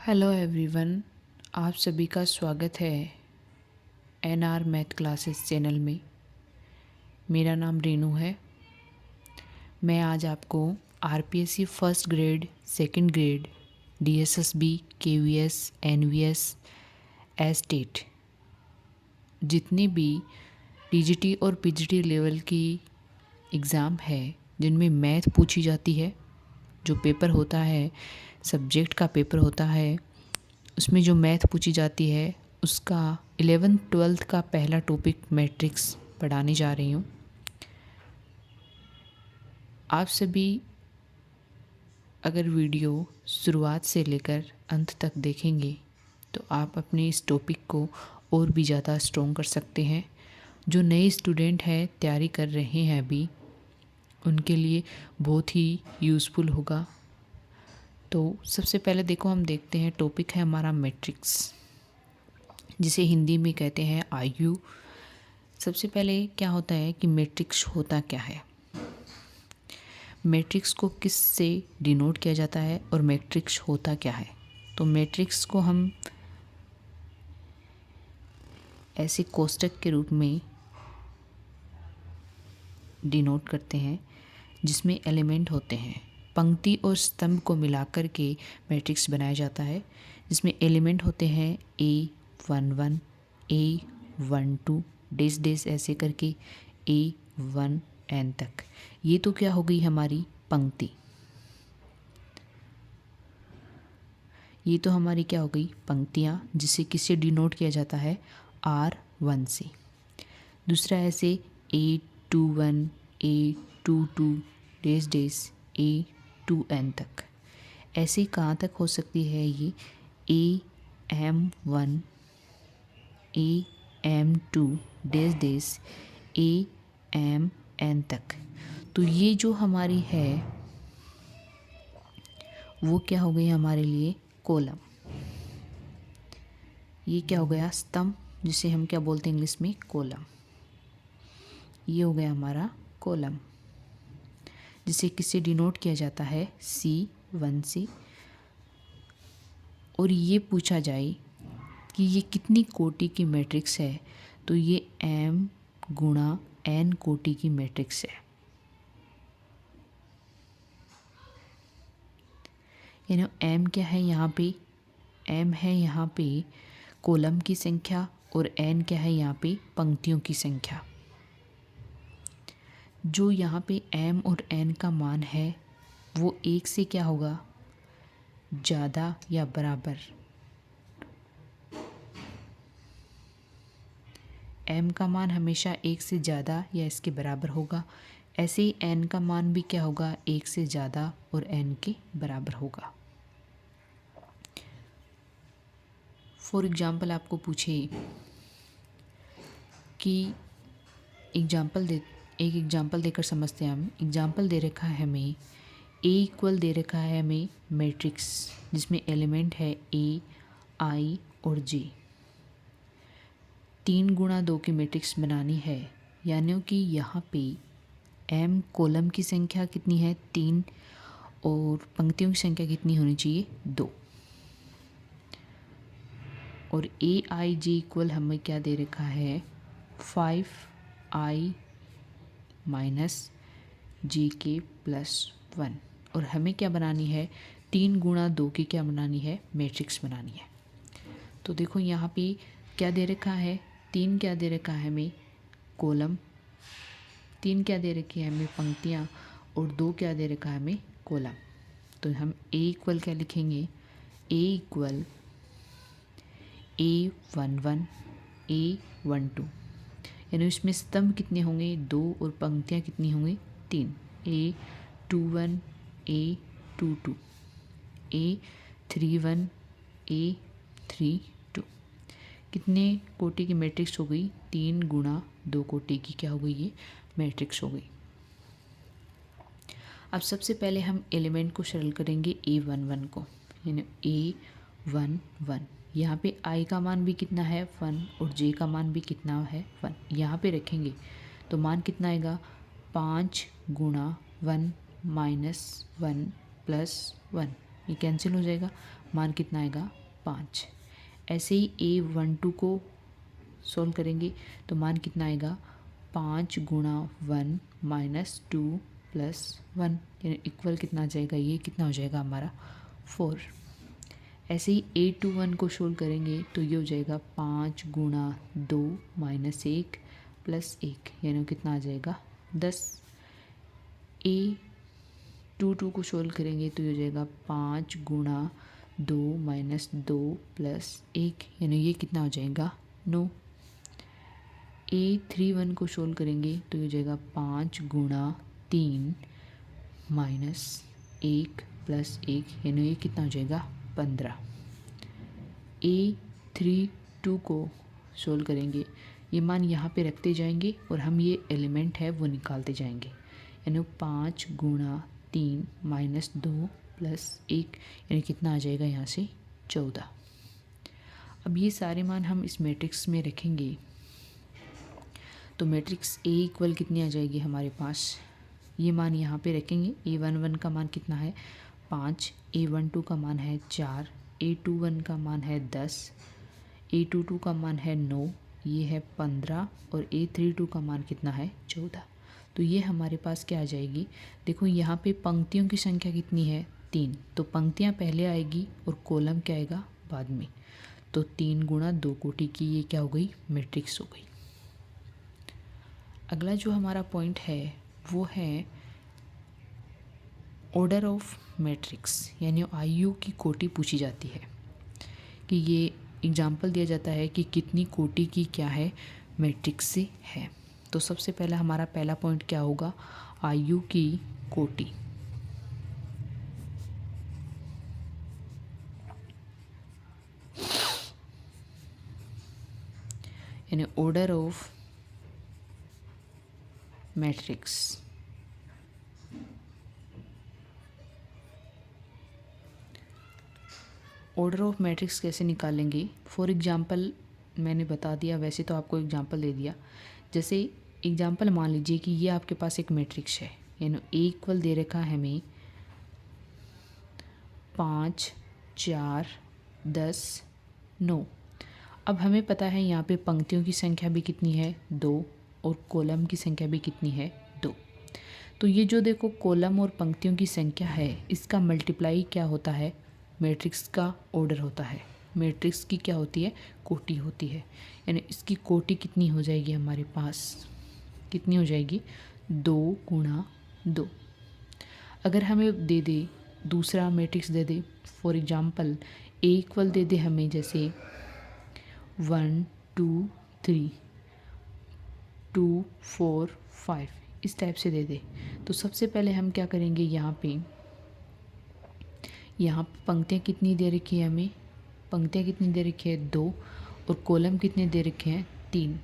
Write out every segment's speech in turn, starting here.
Hello everyone, आप सभी का स्वागत है एनआर मैथ क्लासेस चैनल में। मेरा नाम रेनू है। मैं आज आपको RPSC first grade, second grade, DSSB, KVS, NVS, state जितने भी टीजीटी और पीजीटी लेवल की एग्ज़ाम है जिनमें मैथ पूछी जाती है, जो पेपर होता है सब्जेक्ट का पेपर होता है, उसमें जो मैथ पूछी जाती है उसका 11th-12th का पहला टॉपिक मैट्रिक्स पढ़ाने जा रही हूँ। आप सभी अगर वीडियो शुरुआत से लेकर अंत तक देखेंगे तो आप अपने इस टॉपिक को और भी ज़्यादा स्ट्रॉन्ग कर सकते हैं। जो नए स्टूडेंट हैं, तैयारी कर रहे हैं अभी, उनके लिए बहुत ही यूज़फुल होगा। तो सबसे पहले देखो, हम देखते हैं टॉपिक है हमारा मैट्रिक्स, जिसे हिंदी में कहते हैं आयु। सबसे पहले क्या होता है कि मैट्रिक्स होता क्या है, मैट्रिक्स को किस से डिनोट किया जाता है और मैट्रिक्स होता क्या है। तो मैट्रिक्स को हम ऐसे कोष्टक के रूप में डिनोट करते हैं जिसमें एलिमेंट होते हैं। पंक्ति और स्तंभ को मिलाकर के मैट्रिक्स बनाया जाता है, जिसमें एलिमेंट होते हैं A11, A12, डेस डेस ऐसे करके A1n तक। ये तो क्या हो गई हमारी पंक्ति, ये तो हमारी क्या हो गई पंक्तियाँ, जिसे किससे डिनोट किया जाता है R1 से। दूसरा ऐसे A21, A22, डेस डेस A2n तक। ऐसे कहाँ तक हो सकती है ये AM1, AM2, डेस डेस AMn तक। तो ये जो हमारी है वो क्या हो गई हमारे लिए कॉलम। ये क्या हो गया स्तंभ, जिसे हम क्या बोलते हैं इंग्लिश में कॉलम। ये हो गया हमारा कॉलम, जिसे किससे डिनोट किया जाता है C1 से। और ये पूछा जाए कि ये कितनी कोटि की मैट्रिक्स है, तो ये M गुणा N कोटि की मैट्रिक्स है। यानी M क्या है यहाँ पे, M है यहाँ पे कॉलम की संख्या, और N क्या है यहाँ पे पंक्तियों की संख्या। जो यहाँ पे M और N का मान है वो एक से क्या होगा, ज़्यादा या बराबर। M का मान हमेशा एक से ज़्यादा या इसके बराबर होगा। ऐसे ही N का मान भी क्या होगा, एक से ज़्यादा और N के बराबर होगा। फॉर एग्जाम्पल आपको पूछे कि एक एग्जाम्पल देकर समझते हैं हम। एग्जाम्पल दे रखा है हमें A दे रखा है हमें मैट्रिक्स, जिसमें एलिमेंट है A, I और J। 3 गुणा 2 की मैट्रिक्स बनानी है, यानी कि यहाँ पे M कॉलम की संख्या कितनी है 3, और पंक्तियों की संख्या कितनी होनी चाहिए 2। और AIJ इक्वल हमें क्या दे रखा है 5I माइनस JK प्लस 1। और हमें क्या बनानी है 3 गुणा 2 की क्या बनानी है मैट्रिक्स बनानी है। तो देखो यहाँ पे क्या दे रखा है, 3 क्या दे रखा है हमें कॉलम, 3 क्या दे रखी है हमें पंक्तियाँ, और 2 क्या दे रखा है हमें कॉलम। तो हम A इक्वल क्या लिखेंगे, A इक्वल A11, A12, यानी इसमें स्तंभ कितने होंगे 2 और पंक्तियाँ कितनी होंगी 3। A21, A22, A31, A32। कितने कोटि की मैट्रिक्स हो गई 3 गुणा 2 कोटि की क्या हो गई ये मैट्रिक्स हो गई। अब सबसे पहले हम एलिमेंट को सरल करेंगे A11 को, यानी A11। यहाँ पे I का मान भी कितना है 1 और J का मान भी कितना है 1। यहाँ पे रखेंगे तो मान कितना आएगा 5 गुणा 1 माइनस 1 प्लस 1। ये कैंसिल हो जाएगा, मान कितना आएगा 5। ऐसे ही A12 को सोल्व करेंगे तो मान कितना आएगा 5 गुणा 1 माइनस 2 प्लस 1, यानी इक्वल कितना आ जाएगा, ये कितना हो जाएगा हमारा 4। ऐसे ही A21 को सोल्व करेंगे तो ये हो जाएगा 5 गुणा 2 माइनस 1 प्लस 1, यानी कितना आ जाएगा 10। A22 को सोल्व करेंगे तो ये हो जाएगा 5 गुणा 2 माइनस 2 प्लस 1, यानी ये कितना हो जाएगा 9। A31 को सोल्व करेंगे तो ये हो जाएगा 5 गुणा 3 माइनस 1 प्लस 1, यानी ये कितना हो जाएगा 15। A32 को सोल्व करेंगे, ये मान यहाँ पे रखते जाएंगे और हम ये एलिमेंट है वो निकालते जाएंगे, यानी 5 गुणा 3 माइनस 2 प्लस 1, यानी कितना आ जाएगा यहाँ से 14। अब ये सारे मान हम इस मैट्रिक्स में रखेंगे तो मैट्रिक्स A इक्वल कितनी आ जाएगी हमारे पास, ये मान यहाँ पे रखेंगे। A11 का मान कितना है 5, A12 का मान है 4, A21 का मान है 10, A22 का मान है 9, ये है 15 और A32 का मान कितना है 14। तो ये हमारे पास क्या आ जाएगी, देखो यहाँ पे पंक्तियों की संख्या कितनी है 3, तो पंक्तियाँ पहले आएगी और कॉलम क्या आएगा बाद में, तो 3 गुणा 2 कोटि की ये क्या हो गई मैट्रिक्स हो गई। अगला जो हमारा पॉइंट है वो है ऑर्डर ऑफ मैट्रिक्स, यानी आयु की कोटि पूछी जाती है कि ये एग्जाम्पल दिया जाता है कि कितनी कोटि की क्या है मैट्रिक्स से है। तो सबसे पहला हमारा पहला पॉइंट क्या होगा, आयु की कोटि। यानी order of matrix. Order of matrix कैसे निकालेंगे, फॉर एग्जांपल मैंने बता दिया, वैसे तो आपको एग्जांपल दे दिया। जैसे एग्जांपल मान लीजिए कि ये आपके पास एक मैट्रिक्स है, यानी A इक्वल दे रखा है हमें 5 4 10 9। अब हमें पता है यहाँ पे पंक्तियों की संख्या भी कितनी है 2 और कॉलम की संख्या भी कितनी है 2। तो ये जो देखो कॉलम और पंक्तियों की संख्या है, इसका मल्टीप्लाई क्या होता है, मैट्रिक्स का ऑर्डर होता है। मैट्रिक्स की क्या होती है, कोटि होती है। यानी इसकी कोटि कितनी हो जाएगी हमारे पास, कितनी हो जाएगी 2 गुणा 2। अगर हमें दे दे दूसरा मैट्रिक्स दे दे, फॉर एग्जांपल A इक्वल दे दे हमें जैसे 1 2 3 2 4 5, इस टाइप से दे दे, तो सबसे पहले हम क्या करेंगे, यहाँ पे पंक्तियाँ कितनी दे रखी है हमें, पंक्तियाँ कितनी दे रखी है 2 और कॉलम कितने दे रखे हैं 3।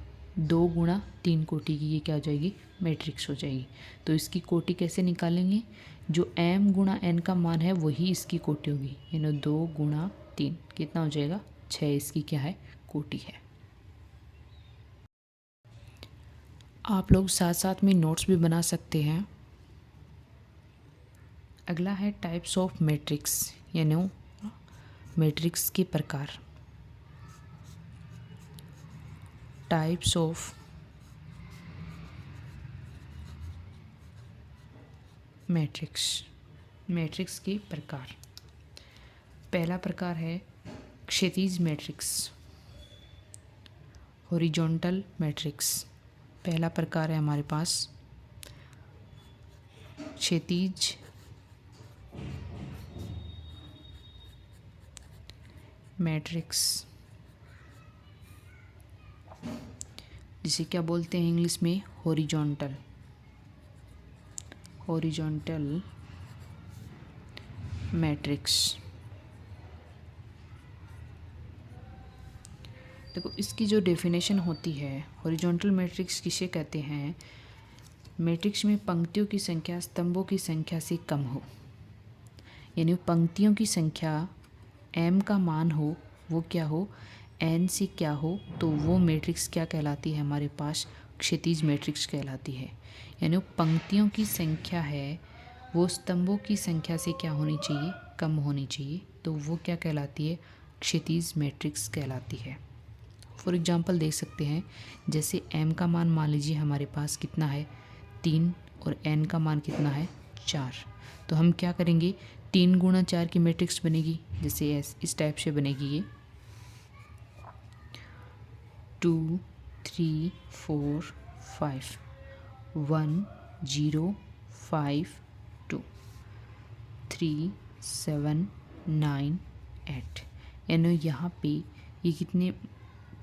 2 गुणा 3 कोटि की ये क्या हो जाएगी मैट्रिक्स हो जाएगी। तो इसकी कोटि कैसे निकालेंगे, जो m गुणा n का मान है वही इसकी कोटि होगी, यानी 2 गुणा 3 कितना हो जाएगा 6, इसकी क्या है कोटि है। आप लोग साथ साथ में नोट्स भी बना सकते हैं। अगला है टाइप्स ऑफ मैट्रिक्स, यानी मैट्रिक्स के प्रकार। टाइप्स ऑफ मैट्रिक्स के प्रकार। पहला प्रकार है क्षैतिज मैट्रिक्स, हॉरिजॉन्टल मैट्रिक्स। पहला प्रकार है हमारे पास क्षैतिज मैट्रिक्स, जिसे क्या बोलते हैं इंग्लिश में हॉरिजॉन्टल मैट्रिक्स। देखो इसकी जो डेफिनेशन होती है, हॉरिजॉन्टल मैट्रिक्स किसे कहते हैं, मैट्रिक्स में पंक्तियों की संख्या स्तंभों की संख्या से कम हो, यानी पंक्तियों की संख्या m का मान हो वो क्या हो n से क्या हो, तो वो मैट्रिक्स क्या कहलाती है हमारे पास क्षैतिज मैट्रिक्स कहलाती है। यानी पंक्तियों की संख्या है वो स्तंभों की संख्या से क्या होनी चाहिए कम होनी चाहिए तो वो क्या कहलाती है, क्षैतिज मैट्रिक्स कहलाती है। फॉर एग्जांपल देख सकते हैं, जैसे m का मान मान लीजिए हमारे पास कितना है 3 और n का मान कितना है 4, तो हम क्या करेंगे 3 गुणा 4 की मैट्रिक्स बनेगी, जैसे इस टाइप से बनेगी ये 2 3 4 5 1 0 5 2 3 7 9 8, यानी यहाँ पे ये कितने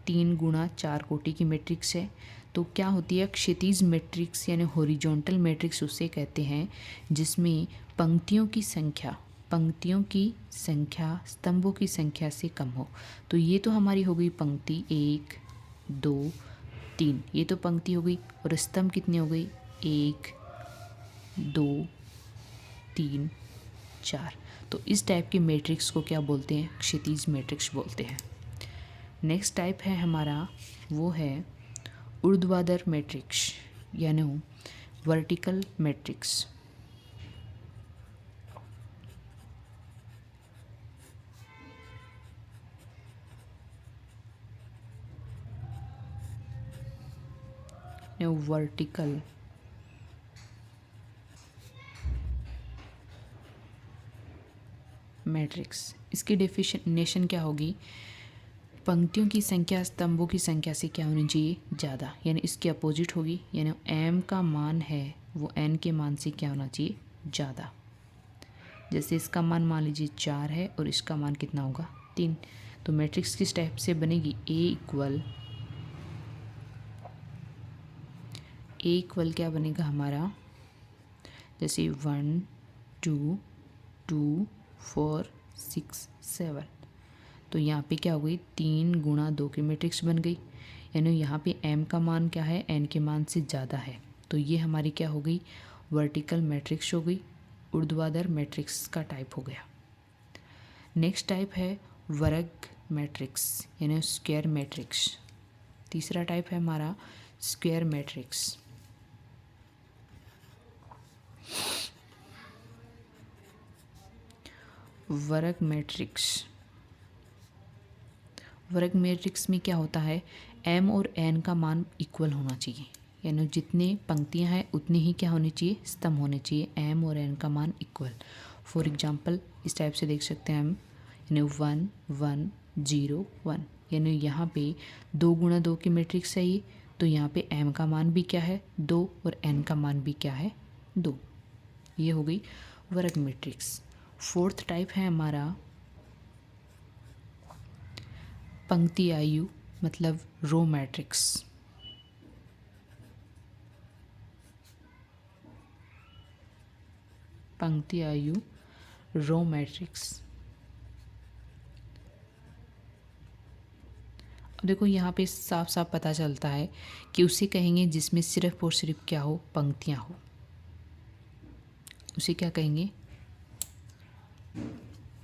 3 गुणा 4 कोटि की मैट्रिक्स है। तो क्या होती है क्षैतिज मैट्रिक्स यानी हॉरिजॉन्टल मैट्रिक्स उसे कहते हैं जिसमें पंक्तियों की संख्या स्तंभों की संख्या से कम हो। तो ये तो हमारी हो गई पंक्ति 1 2 3, ये तो पंक्ति हो गई, और स्तंभ कितनी हो गई 1 2 3 4। तो इस टाइप की मैट्रिक्स को क्या बोलते हैं, क्षैतिज मैट्रिक्स बोलते हैं। नेक्स्ट टाइप है हमारा, वो है ऊर्ध्वाधर मैट्रिक्स यानी वर्टिकल मैट्रिक्स। वर्टिकल मैट्रिक्स, इसकी डेफिनेशन क्या होगी, पंक्तियों की संख्या स्तंभों की संख्या से क्या होनी चाहिए ज़्यादा, यानी इसके अपोजिट होगी, यानी m का मान है वो n के मान से क्या होना चाहिए ज़्यादा। जैसे इसका मान मान लीजिए 4 है और इसका मान कितना होगा 3, तो मैट्रिक्स किस टाइप से बनेगी ए इक्वल क्या बनेगा हमारा, जैसे 1 2 2 4 6 7, तो यहाँ पे क्या हो गई 3 गुणा 2 की मैट्रिक्स बन गई, यानी यहाँ पे m का मान क्या है n के मान से ज़्यादा है, तो ये हमारी क्या हो गई वर्टिकल मैट्रिक्स हो गई, ऊर्ध्वाधर मैट्रिक्स का टाइप हो गया। नेक्स्ट टाइप है वर्ग मैट्रिक्स यानी स्क्वायर मैट्रिक्स। तीसरा टाइप है हमारा स्क्वायर मैट्रिक्स। वर्ग मैट्रिक्स में क्या होता है, m और n का मान इक्वल होना चाहिए, यानी जितने पंक्तियां हैं उतनी ही क्या होनी चाहिए स्तंभ होने चाहिए, m और n का मान इक्वल। फॉर एग्जांपल इस टाइप से देख सकते हैं हम, यानी 1 1 0 1, यानी यहाँ पे 2 गुणा 2 की मैट्रिक्स है ये, तो यहाँ पे m का मान भी क्या है 2 और n का मान भी क्या है 2, ये हो गई वर्ग मैट्रिक्स। फोर्थ टाइप है हमारा पंक्ति आयु मतलब रो मैट्रिक्स। पंक्ति आयु रो मैट्रिक्स। अब देखो यहाँ पे साफ साफ पता चलता है कि उसे कहेंगे जिसमें सिर्फ और सिर्फ क्या हो पंक्तियाँ हो, उसे क्या कहेंगे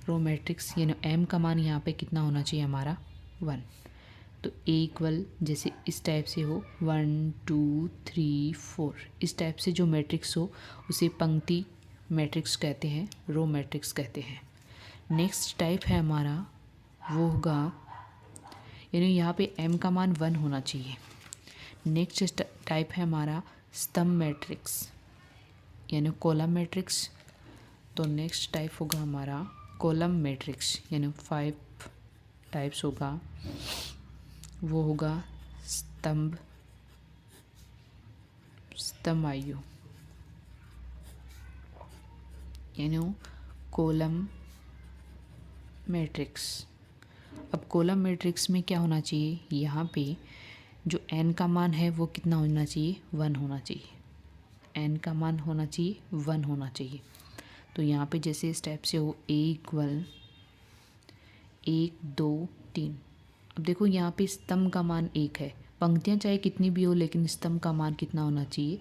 रो मैट्रिक्स, यानी m का मान यहाँ पे कितना होना चाहिए हमारा 1, तो a इक्वल जैसे इस टाइप से हो 1 2 3 4, इस टाइप से जो मैट्रिक्स हो उसे पंक्ति मैट्रिक्स कहते हैं, रो मैट्रिक्स कहते हैं। नेक्स्ट टाइप है हमारा वो होगा, यानी यहाँ पे m का मान 1 होना चाहिए। नेक्स्ट टाइप है हमारा स्तंभ मैट्रिक्स यानी कॉलम मैट्रिक्स, तो नेक्स्ट टाइप होगा हमारा कॉलम मैट्रिक्स, यानी 5 टाइप्स होगा, वो होगा स्तंभ आयु यानी कॉलम मैट्रिक्स। अब कॉलम मैट्रिक्स में क्या होना चाहिए, यहाँ पे जो n का मान है वो कितना होना चाहिए 1 होना चाहिए, n का मान होना चाहिए 1 होना चाहिए। तो यहाँ पे जैसे इस टाइप से हो a इक्वल 1 2 3, अब देखो यहाँ पे स्तंभ का मान 1 है, पंक्तियाँ चाहे कितनी भी हो लेकिन स्तंभ का मान कितना होना चाहिए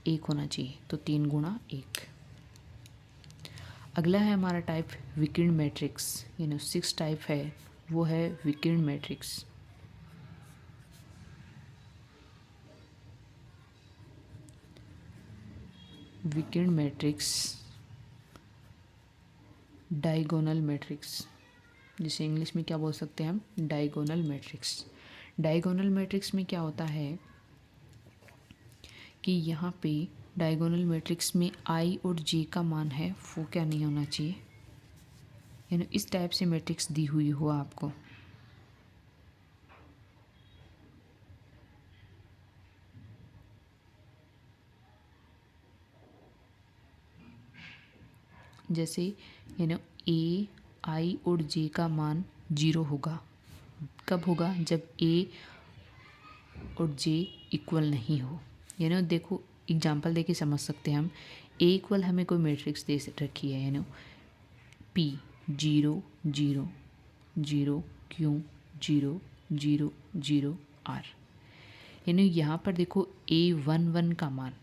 1 होना चाहिए, तो 3 गुणा 1। अगला है हमारा टाइप विकर्ण मैट्रिक्स, यानी 6 टाइप है, वो है विकर्ण मैट्रिक्स। विकर्ण मैट्रिक्स डायगोनल मैट्रिक्स, जिसे इंग्लिश में क्या बोल सकते हैं हम, डायगोनल मैट्रिक्स। डायगोनल मैट्रिक्स में क्या होता है कि यहाँ पे डायगोनल मैट्रिक्स में आई और जे का मान है वो क्या नहीं होना चाहिए, यानी इस टाइप से मैट्रिक्स दी हुई हो आपको, जैसे ए आई और जे का मान 0 होगा। कब होगा, जब ए और जे इक्वल नहीं हो। देखो एग्जांपल देके समझ सकते हैं हम। ए इक्वल हमें कोई मैट्रिक्स दे रखी है, पी 0 0 0 क्यू 0 0 0 आर। यहाँ पर देखो A11 का मान,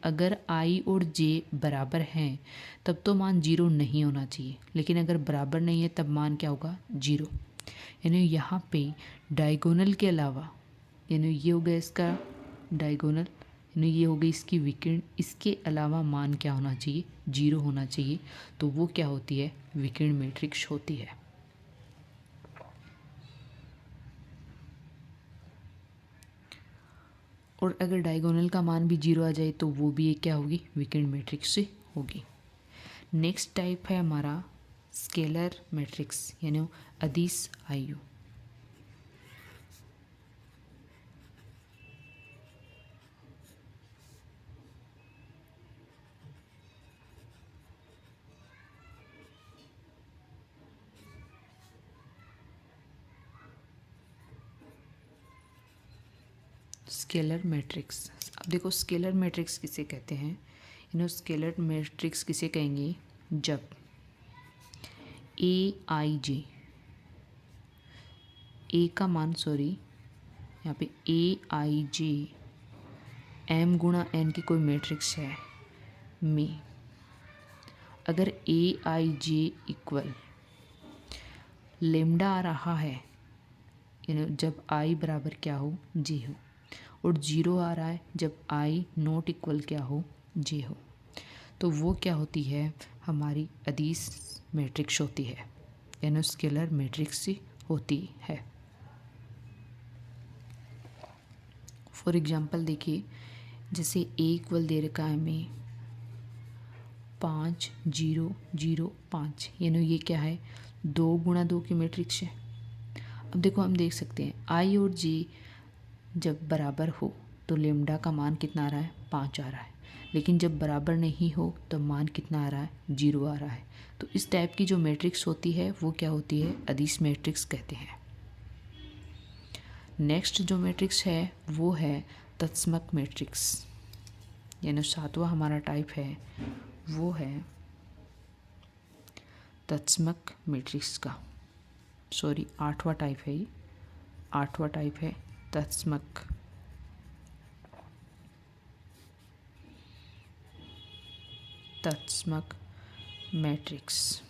अगर आई और जे बराबर हैं तब तो मान 0 नहीं होना चाहिए, लेकिन अगर बराबर नहीं है तब मान क्या होगा, 0। यहाँ पे डायगोनल के अलावा, ये हो गया इसका डायगोनल, ये हो गई इसकी विकर्ण, इसके अलावा मान क्या होना चाहिए, 0 होना चाहिए। तो वो क्या होती है, विकर्ण मैट्रिक्स होती है। और अगर डायगोनल का मान भी 0 आ जाए तो वो भी एक क्या होगी, विकर्ण मैट्रिक्स से होगी। नेक्स्ट टाइप है हमारा स्केलर मैट्रिक्स, अदिश आयु। स्केलर मैट्रिक्स, अब देखो स्केलर मैट्रिक्स किसे कहते हैं, स्केलर मैट्रिक्स किसे कहेंगे, जब ए आई जे, ए का मान यहाँ पे ए आई जे एम गुणा एन की कोई मैट्रिक्स है में, अगर ए आई जे इक्वल लेमडा आ रहा है, जब आई बराबर क्या हो, जे हो, और 0 आ रहा है जब आई नॉट इक्वल क्या हो, जे हो, तो वो क्या होती है, हमारी अदिश मैट्रिक्स होती है, स्केलर मैट्रिक्स होती है। फॉर एग्जांपल देखिए, जैसे ए इक्वल दे रखा है हमें 5 0 0 5, ये क्या है, 2 गुणा 2 की मैट्रिक्स है। अब देखो हम देख सकते हैं आई और जे जब बराबर हो तो लेमडा का मान कितना आ रहा है, 5 आ रहा है, लेकिन जब बराबर नहीं हो तो मान कितना आ रहा है, 0 आ रहा है। तो इस टाइप की जो मैट्रिक्स होती है वो क्या होती है, अदिश मैट्रिक्स कहते हैं। नेक्स्ट जो मैट्रिक्स है वो है तत्समक मैट्रिक्स, 7वां हमारा टाइप है वो है तत्समक मैट्रिक्स का, 8वां टाइप है, ये 8वां टाइप है तत्समक। तत्समक मैट्रिक्स,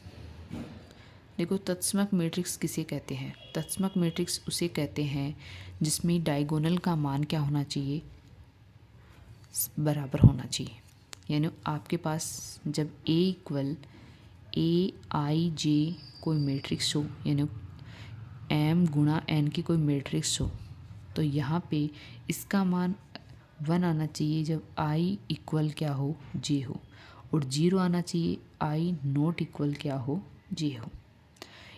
देखो तत्समक मैट्रिक्स किसे कहते हैं, तत्समक मैट्रिक्स उसे कहते हैं जिसमें डायगोनल का मान क्या होना चाहिए, बराबर होना चाहिए। आपके पास जब ए इक्वल ए आई जे कोई मैट्रिक्स हो, एम गुणा एन की कोई मैट्रिक्स हो, तो यहाँ पे इसका मान 1 आना चाहिए जब आई इक्वल क्या हो, जे हो, और 0 आना चाहिए आई नॉट इक्वल क्या हो, जे हो।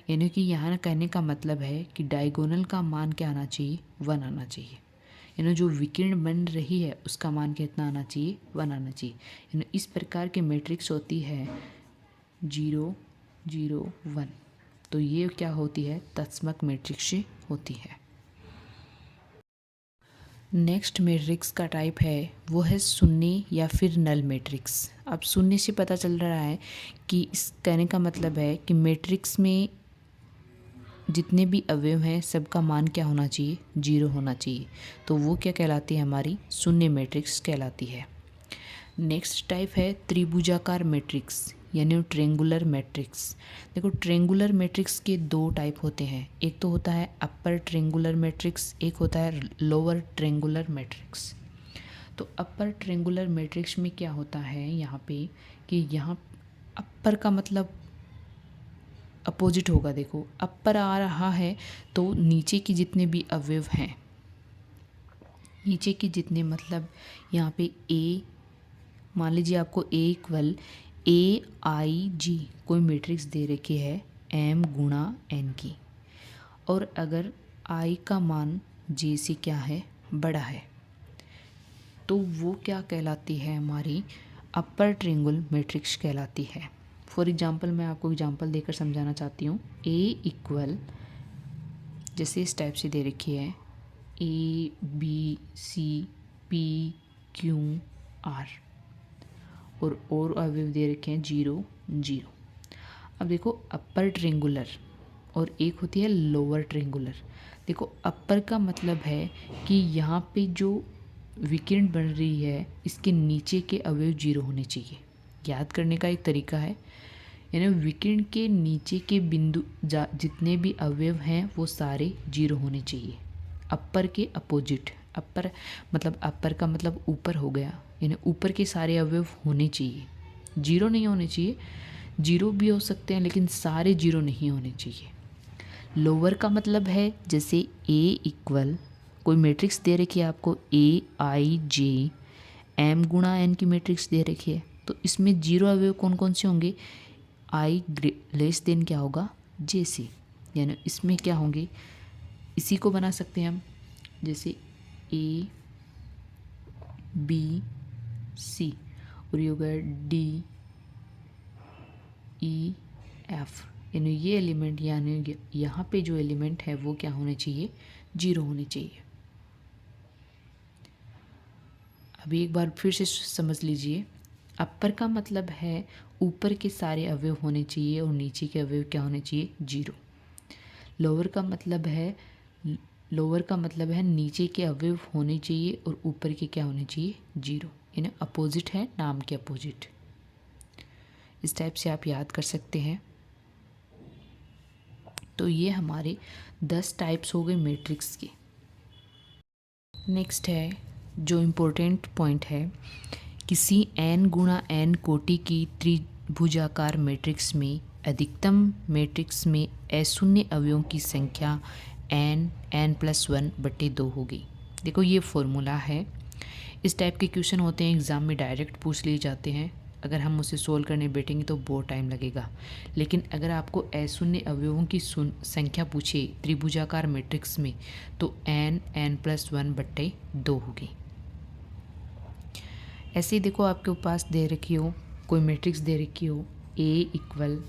कि यहाँ कहने का मतलब है कि डायगोनल का मान क्या आना चाहिए, 1 आना चाहिए। जो विकर्ण बन रही है उसका मान कितना आना चाहिए, 1 आना चाहिए। इस प्रकार की मैट्रिक्स होती है 0 0 1, तो ये क्या होती है, तत्समक मैट्रिक्स होती है। नेक्स्ट मैट्रिक्स का टाइप है वो है शून्य या फिर नल मैट्रिक्स। अब शून्य से पता चल रहा है कि इस कहने का मतलब है कि मैट्रिक्स में जितने भी अवयव हैं सबका मान क्या होना चाहिए, 0 होना चाहिए, तो वो क्या कहलाती है, हमारी शून्य मैट्रिक्स कहलाती है। नेक्स्ट टाइप है त्रिभुजाकार मैट्रिक्स, ट्रेंगुलर मैट्रिक्स। देखो ट्रेंगुलर मैट्रिक्स के 2 टाइप होते हैं, एक तो होता है अपर ट्रेंगुलर मैट्रिक्स, एक होता है लोअर ट्रेंगुलर मैट्रिक्स। तो अपर ट्रेंगुलर मैट्रिक्स में क्या होता है यहाँ पे कि यहाँ अपर का मतलब अपोजिट होगा। देखो अपर आ रहा है तो नीचे के जितने भी अवयव हैं, नीचे के जितने, मतलब यहाँ पे ए, मान लीजिए आपको ए इक्वल ए आई जी कोई मैट्रिक्स दे रखी है एम गुणा एन की, और अगर आई का मान जे से क्या है, बड़ा है, तो वो क्या कहलाती है, हमारी अपर ट्रायंगुलर मैट्रिक्स कहलाती है। फॉर एग्जांपल मैं आपको एग्जांपल देकर समझाना चाहती हूँ। ए इक्वल, जैसे इस टाइप से दे रखी है, A B C P Q R, और अवयव दे रखे हैं 0 0। अब देखो अपर ट्रायंगुलर और एक होती है लोअर ट्रायंगुलर। देखो अपर का मतलब है कि यहाँ पे जो विकिरण बन रही है इसके नीचे के अवयव 0 होने चाहिए। याद करने का एक तरीका है, यानी विकिरण के नीचे के बिंदु जितने भी अवयव हैं वो सारे 0 होने चाहिए, अपर के अपोजिट। अपर मतलब अपर का मतलब ऊपर हो गया, यानी ऊपर के सारे अवयव होने चाहिए, 0 नहीं होने चाहिए। 0 भी हो सकते हैं लेकिन सारे 0 नहीं होने चाहिए। लोअर का मतलब है जैसे ए इक्वल कोई मैट्रिक्स दे रखी है आपको ए आई जे एम गुणा एन की मैट्रिक्स दे रखी है, तो इसमें 0 अवयव कौन कौन से होंगे, आई लेस देन क्या होगा, जे से, यानी इसमें क्या होंगे, इसी को बना सकते हैं हम, जैसे ए बी सी और ये हो गया डी ई एफ, यानी ये एलिमेंट, यानी यहाँ पे जो एलिमेंट है वो क्या होने चाहिए, 0 होने चाहिए। अभी एक बार फिर से समझ लीजिए, अपर का मतलब है ऊपर के सारे अवयव होने चाहिए और नीचे के अवयव क्या होने चाहिए, 0। लोअर का मतलब है नीचे के अवयव होने चाहिए और ऊपर के क्या होने चाहिए, 0, यानी अपोजिट है, नाम के अपोजिट। इस टाइप से आप याद कर सकते हैं। तो ये हमारे 10 टाइप्स हो गए मैट्रिक्स के। नेक्स्ट है जो इम्पोर्टेंट पॉइंट है, किसी n गुणा n कोटि की त्रिभुजाकार मैट्रिक्स में अधिकतम मैट्रिक्स में अशून्य अवयवों की संख्या n+1/2 होगी। देखो ये फॉर्मूला है। इस टाइप के क्वेश्चन होते हैं एग्ज़ाम में, डायरेक्ट पूछ लिए जाते हैं। अगर हम उसे सोल्व करने बैठेंगे तो बहुत टाइम लगेगा, लेकिन अगर आपको अशून्य अवयवों की संख्या पूछे त्रिभुजाकार मैट्रिक्स में तो n+1/2 होगी। ऐसे ही देखो आपके पास दे रखी हो कोई मैट्रिक्स दे रखी हो ए इक्वल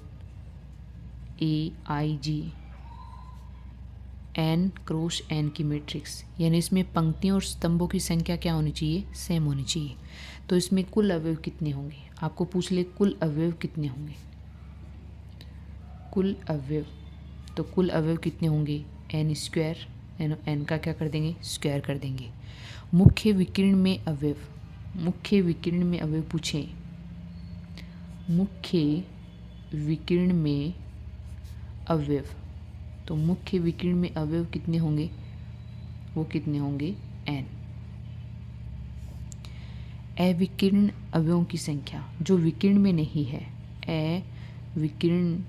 ए आई जी n क्रॉस n की मैट्रिक्स, यानी इसमें पंक्तियों और स्तंभों की संख्या क्या होनी चाहिए, सेम होनी चाहिए। तो इसमें कुल अवयव कितने होंगे, आपको पूछ ले कुल अवयव कितने होंगे, कुल अवयव, तो कुल अवयव कितने होंगे, n², n का क्या कर देंगे, स्क्वायर कर देंगे। मुख्य विकिरण में अवयव, मुख्य विकिरण में अवयव पूछें, मुख्य विकिरण में अवयव, तो मुख्य विकिरण में अवयव कितने होंगे, वो कितने होंगे, n। अविकिरण अवयवों की संख्या जो विकिरण में नहीं है, अविकिरण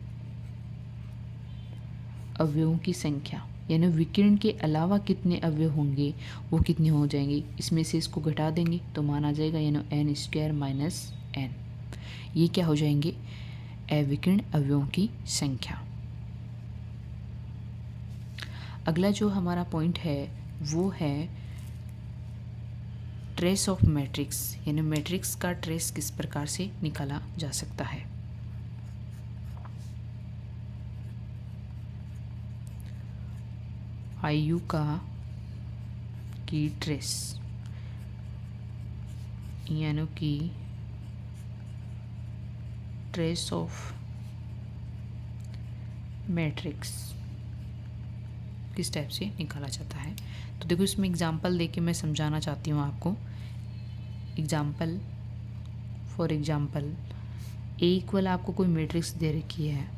अवयवों की संख्या, यानी विकिरण के अलावा कितने अवयव होंगे वो कितने हो जाएंगे, इसमें से इसको घटा देंगे तो मान आ जाएगा, यानी n² - n। ये क्या हो जाएंगे, अविकिरण अवयवों की संख्या। अगला जो हमारा पॉइंट है वो है ट्रेस ऑफ मैट्रिक्स, यानी मैट्रिक्स का ट्रेस किस प्रकार से निकाला जा सकता है। आयु की ट्रेस, यानी कि ट्रेस ऑफ मैट्रिक्स किस टाइप से निकाला जाता है। तो देखो इसमें एग्जांपल देके मैं समझाना चाहती हूँ आपको। Example, for example A equal आपको कोई मैट्रिक्स दे रखी है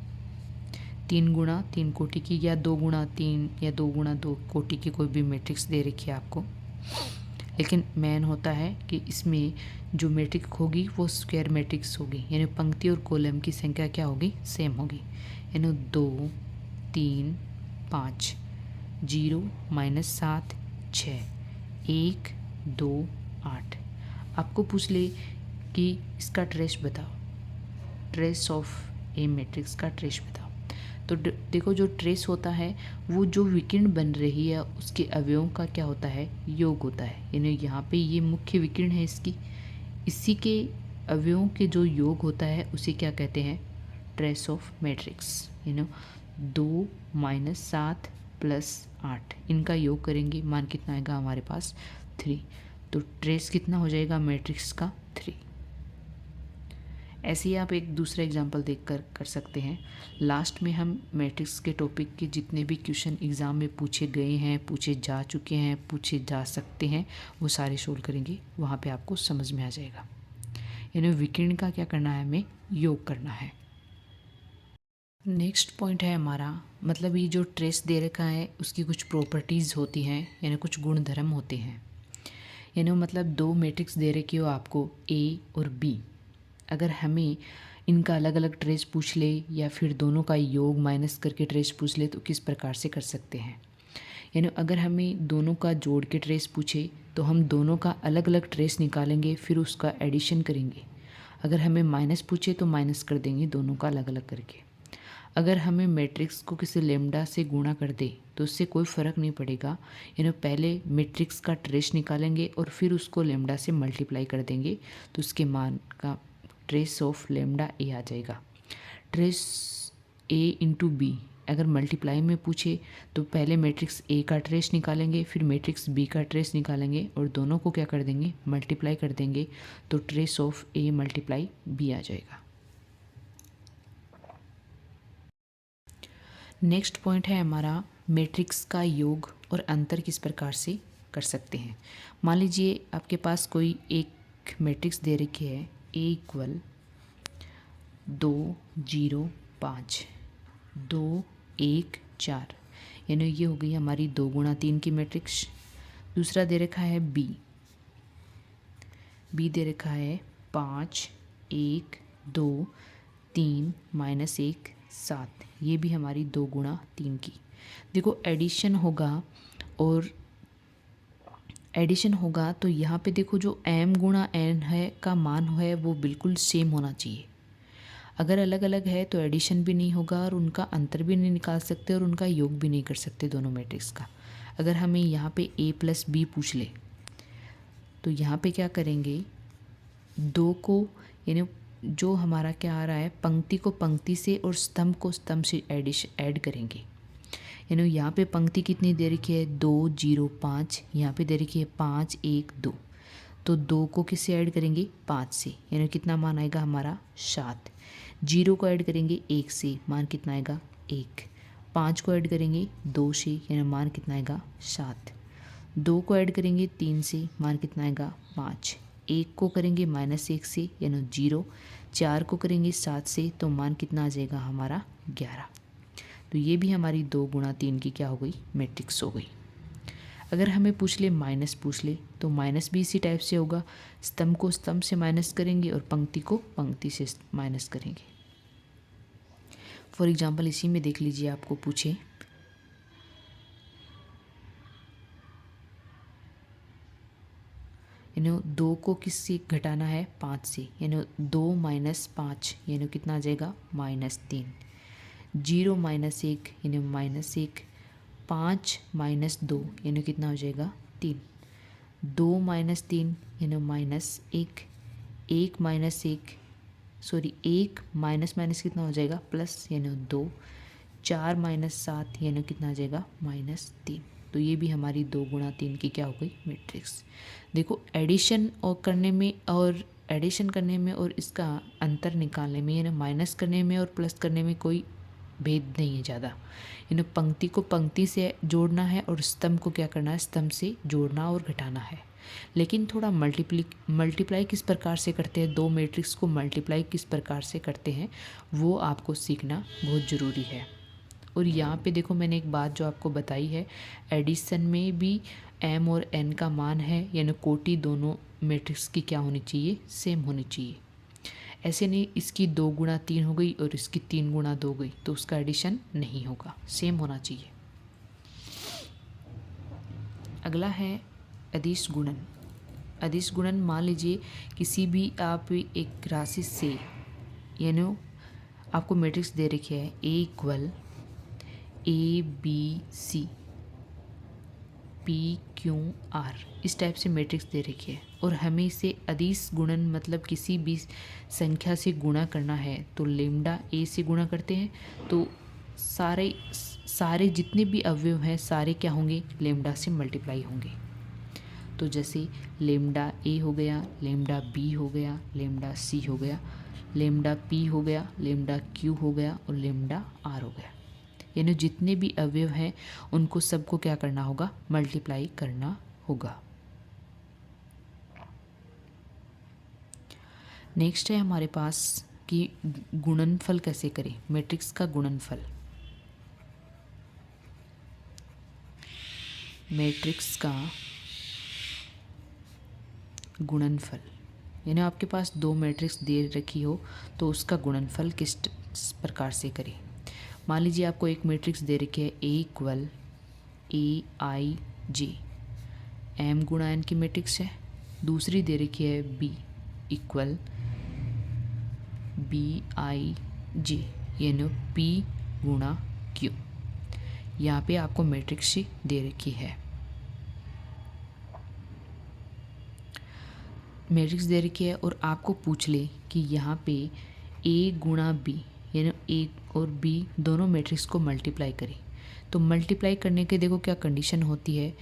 3 गुणा 3 कोटि की, या 2 गुणा 3 या 2 गुणा 2 कोटि की कोई भी मैट्रिक्स दे रखी है आपको। लेकिन मेन होता है कि इसमें जो मैट्रिक्स होगी वो स्क्वायर मैट्रिक्स होगी, यानी पंक्ति और कॉलम की संख्या क्या होगी, सेम होगी। यानी 2 3 5, 0 -7 6, 1 2 8। आपको पूछ ले कि इसका ट्रेस बताओ, ट्रेस ऑफ ए मैट्रिक्स का ट्रेस बताओ। तो देखो जो ट्रेस होता है वो जो विकिरण बन रही है उसके अवयवों का क्या होता है, योग होता है। यानी यहाँ पे ये मुख्य विकिरण है इसकी, इसी के अवयवों के जो योग होता है उसे क्या कहते हैं, ट्रेस ऑफ मैट्रिक्स। 2 -7 + 8 इनका योग करेंगे, मान कितना आएगा हमारे पास 3। तो ट्रेस कितना हो जाएगा मैट्रिक्स का, 3। ऐसे ही आप एक दूसरा एग्जांपल देखकर कर सकते हैं। लास्ट में हम मैट्रिक्स के टॉपिक के जितने भी क्वेश्चन एग्ज़ाम में पूछे गए हैं, पूछे जा चुके हैं, पूछे जा सकते हैं, वो सारे सोल्व करेंगे। वहाँ पे आपको समझ में आ जाएगा। यानी विकिरण का क्या करना है, हमें योग करना है। नेक्स्ट पॉइंट है हमारा, मतलब ये जो ट्रेस दे रखा है उसकी कुछ प्रॉपर्टीज़ होती हैं, यानी कुछ गुणधर्म होते हैं। यानी मतलब 2 मैट्रिक्स दे रखी हो आपको ए और बी, अगर हमें इनका अलग अलग ट्रेस पूछ ले या फिर दोनों का योग माइनस करके ट्रेस पूछ ले तो किस प्रकार से कर सकते हैं। यानी अगर हमें दोनों का जोड़ के ट्रेस पूछे तो हम दोनों का अलग अलग ट्रेस निकालेंगे, फिर उसका एडिशन करेंगे। अगर हमें माइनस पूछे तो माइनस कर देंगे दोनों का अलग अलग करके। अगर हमें मैट्रिक्स को किसी लेमडा से गुणा कर दे तो उससे कोई फ़र्क नहीं पड़ेगा। यानी पहले मैट्रिक्स का ट्रेस निकालेंगे और फिर उसको लेमडा से मल्टीप्लाई कर देंगे, तो उसके मान का ट्रेस ऑफ लेमडा ए आ जाएगा। ट्रेस ए इंटू बी अगर मल्टीप्लाई में पूछे तो पहले मैट्रिक्स ए का ट्रेस निकालेंगे, फिर मैट्रिक्स बी का ट्रेस निकालेंगे और दोनों को क्या कर देंगे, मल्टीप्लाई कर देंगे, तो trace of A multiply B आ जाएगा। नेक्स्ट पॉइंट है हमारा, मैट्रिक्स का योग और अंतर किस प्रकार से कर सकते हैं। मान लीजिए आपके पास कोई एक मैट्रिक्स दे रखी है A = 2 0 5 2 1 4, यानी ये हो गई हमारी 2 × 3 की मैट्रिक्स। दूसरा दे रखा है B दे रखा है 5 1 2 3 -1 7, ये भी हमारी 2 × 3 की। देखो एडिशन होगा तो यहाँ पे देखो जो m × n है का मान है वो बिल्कुल सेम होना चाहिए। अगर अलग अलग है तो एडिशन भी नहीं होगा और उनका अंतर भी नहीं निकाल सकते और उनका योग भी नहीं कर सकते दोनों मैट्रिक्स का। अगर हमें यहाँ पे a + b पूछ ले तो यहाँ पे क्या करेंगे, 2 को यानी जो हमारा क्या आ रहा है, पंक्ति को पंक्ति से और स्तंभ को स्तंभ से ऐड करेंगे। यानी यहाँ पे पंक्ति कितनी दे रखी है, 2 0 5, यहाँ पे दे रखी है 5 1 2, तो 2 को किससे ऐड करेंगे, 5 से, यानी कितना मान आएगा हमारा 7। 0 को ऐड करेंगे 1 से, मान कितना आएगा 1। 5 को ऐड करेंगे 2 से, यानी मान कितना आएगा 7। 2 को ऐड करेंगे 3 से, मान कितना आएगा 5। 1 को करेंगे -1 से, यानी 0। 4 को करेंगे 7 से, तो मान कितना आ जाएगा हमारा 11। तो ये भी हमारी 2 × 3 की क्या हो गई, मैट्रिक्स हो गई। अगर हमें पूछ ले माइनस पूछ ले तो माइनस भी इसी टाइप से होगा, स्तंभ को स्तंभ से माइनस करेंगे और पंक्ति को पंक्ति से माइनस करेंगे। फॉर एग्जांपल इसी में देख लीजिए, आपको पूछे यानी 2 को किससे घटाना है, 5 से, यानी 2 - 5 यानी कितना आ जाएगा -3। 0 - 1 यानी -1। 5 - 2 यानी कितना हो जाएगा 3। 2 - 3 यानी -1। 1 माइनस कितना हो जाएगा, प्लस यानी 2। 4 - 7 यानी कितना आ जाएगा -3। तो ये भी हमारी 2 × 3 की क्या हो गई, मैट्रिक्स। देखो एडिशन करने में और इसका अंतर निकालने में, यानी माइनस करने में और प्लस करने में कोई भेद नहीं है ज़्यादा। यानी पंक्ति को पंक्ति से जोड़ना है और स्तंभ को क्या करना है, स्तंभ से जोड़ना और घटाना है। लेकिन थोड़ा मल्टीप्लाई किस प्रकार से करते हैं, 2 मैट्रिक्स को मल्टीप्लाई किस प्रकार से करते हैं वो आपको सीखना बहुत ज़रूरी है। और यहाँ पे देखो मैंने एक बात जो आपको बताई है, एडिशन में भी एम और एन का मान है, यानी कोटि दोनों मैट्रिक्स की क्या होनी चाहिए, सेम होनी चाहिए। ऐसे नहीं इसकी 2 गुणा 3 हो गई और इसकी 3 गुणा 2 गई तो उसका एडिशन नहीं होगा, सेम होना चाहिए। अगला है अदिश गुणन। अदिश गुणन, मान लीजिए किसी भी आप एक राशि से, यानी आपको मैट्रिक्स दे रखी है ए इक्वल ABC PQR, इस टाइप से मैट्रिक्स दे रखी है और हमें इसे अदिश गुणन मतलब किसी भी संख्या से गुणा करना है तो लेम्डा ए से गुणा करते हैं तो सारे जितने भी अवयव हैं सारे क्या होंगे, लेम्डा से मल्टीप्लाई होंगे। तो जैसे लेम्डा ए हो गया, लेम्डा बी हो गया, लेम्डा सी हो गया, लेम्डा पी हो गया, लेम्डा क्यू हो गया और लेम्डा आर हो गया। यानी जितने भी अवयव हैं उनको सबको क्या करना होगा, मल्टीप्लाई करना होगा। नेक्स्ट है हमारे पास कि गुणनफल कैसे करें, मैट्रिक्स का गुणनफल। मैट्रिक्स का गुणनफल, यानी आपके पास 2 मैट्रिक्स दे रखी हो तो उसका गुणनफल किस प्रकार से करें। मान लीजिए आपको एक मैट्रिक्स दे रखी है ए इक्वल AIJ, एम गुणा एन की मैट्रिक्स है। दूसरी दे रखी है बी इक्वल BIJ, यानी P गुणा Q। यहाँ पे आपको मैट्रिक्स दे रखी है, मैट्रिक्स दे रखी है और आपको पूछ ले कि यहाँ पे ए गुणा बी, यानी ए और बी दोनों मैट्रिक्स को मल्टीप्लाई करें। तो मल्टीप्लाई करने के देखो क्या कंडीशन होती है,